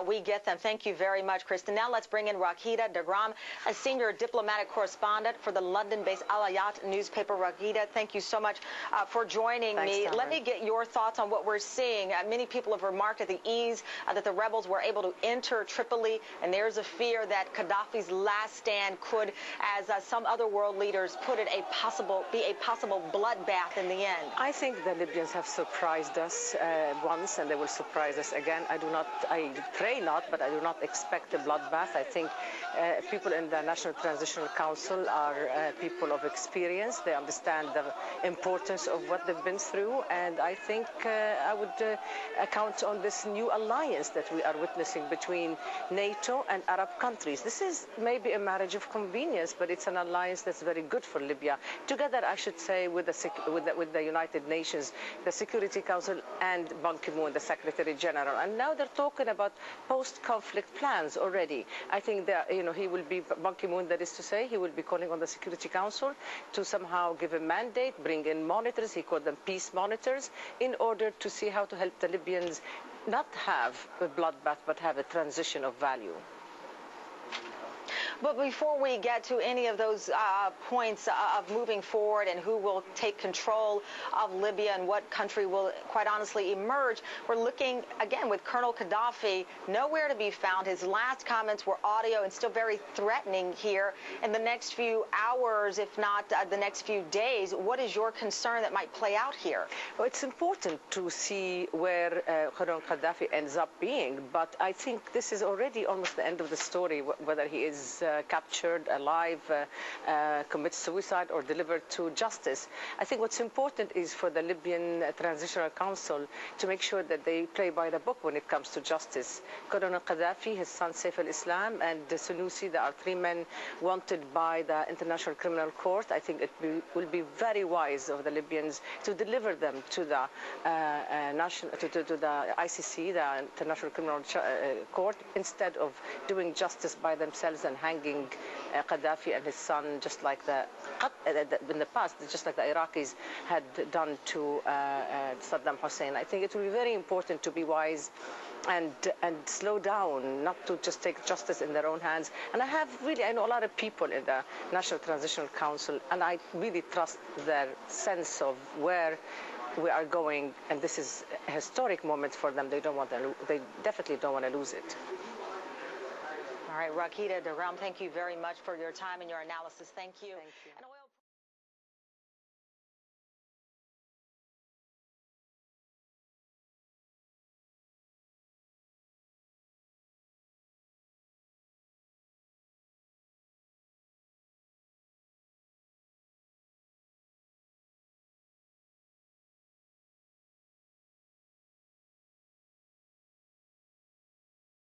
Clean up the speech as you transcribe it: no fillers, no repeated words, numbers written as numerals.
We get them. Thank you very much, Kristen. Now let's bring in Raghida Dergham, a senior diplomatic correspondent for the London-based Al Hayat newspaper. Raghida, thank you so much for joining me. Tamron. Let me get your thoughts on what we're seeing. Many people have remarked at the ease that the rebels were able to enter Tripoli, and there's a fear that Gaddafi's last stand could, as some other world leaders put it, be a possible bloodbath in the end. I think the Libyans have surprised us once, and they will surprise us again. I pray not, but I do not expect a bloodbath. I think people in the National Transitional Council are people of experience. They understand the importance of what they've been through, and I think I would count on this new alliance that we are witnessing between NATO and Arab countries. This is maybe a marriage of convenience, but it's an alliance that's very good for Libya. Together, I should say, with the United Nations, the Security Council, and Ban Ki-moon, the Secretary General. And now they're talking about post-conflict plans already. I think that he will be, Ban Ki-moon, that is to say, he will be calling on the Security Council to somehow give a mandate, bring in monitors, he called them peace monitors, in order to see how to help the Libyans not have a bloodbath, but have a transition of value. But before we get to any of those points of moving forward and who will take control of Libya and what country will, quite honestly, emerge, we're looking, again, with Colonel Ghadaffi nowhere to be found. His last comments were audio and still very threatening here. In the next few hours, if not the next few days, what is your concern that might play out here? Well, it's important to see where Colonel Ghadaffi ends up being, but I think this is already almost the end of the story, whether he is captured, alive, commits suicide, or delivered to justice. I think what's important is for the Libyan Transitional Council to make sure that they play by the book when it comes to justice. Colonel Ghadaffi, his son Saif al-Islam, and Sunusi, there are 3 men wanted by the International Criminal Court. I think it will be very wise of the Libyans to deliver them to the to the ICC, the International Criminal Court, instead of doing justice by themselves and hanging Ghadaffi and his son, just like in the past, just like the Iraqis had done to Saddam Hussein. I think it will be very important to be wise and slow down, not to just take justice in their own hands. And I know a lot of people in the National Transitional Council, and I really trust their sense of where we are going, and this is a historic moment for them. They definitely don't want to lose it. All right, Raghida Dergham, thank you very much for your time and your analysis. Thank you. Thank you.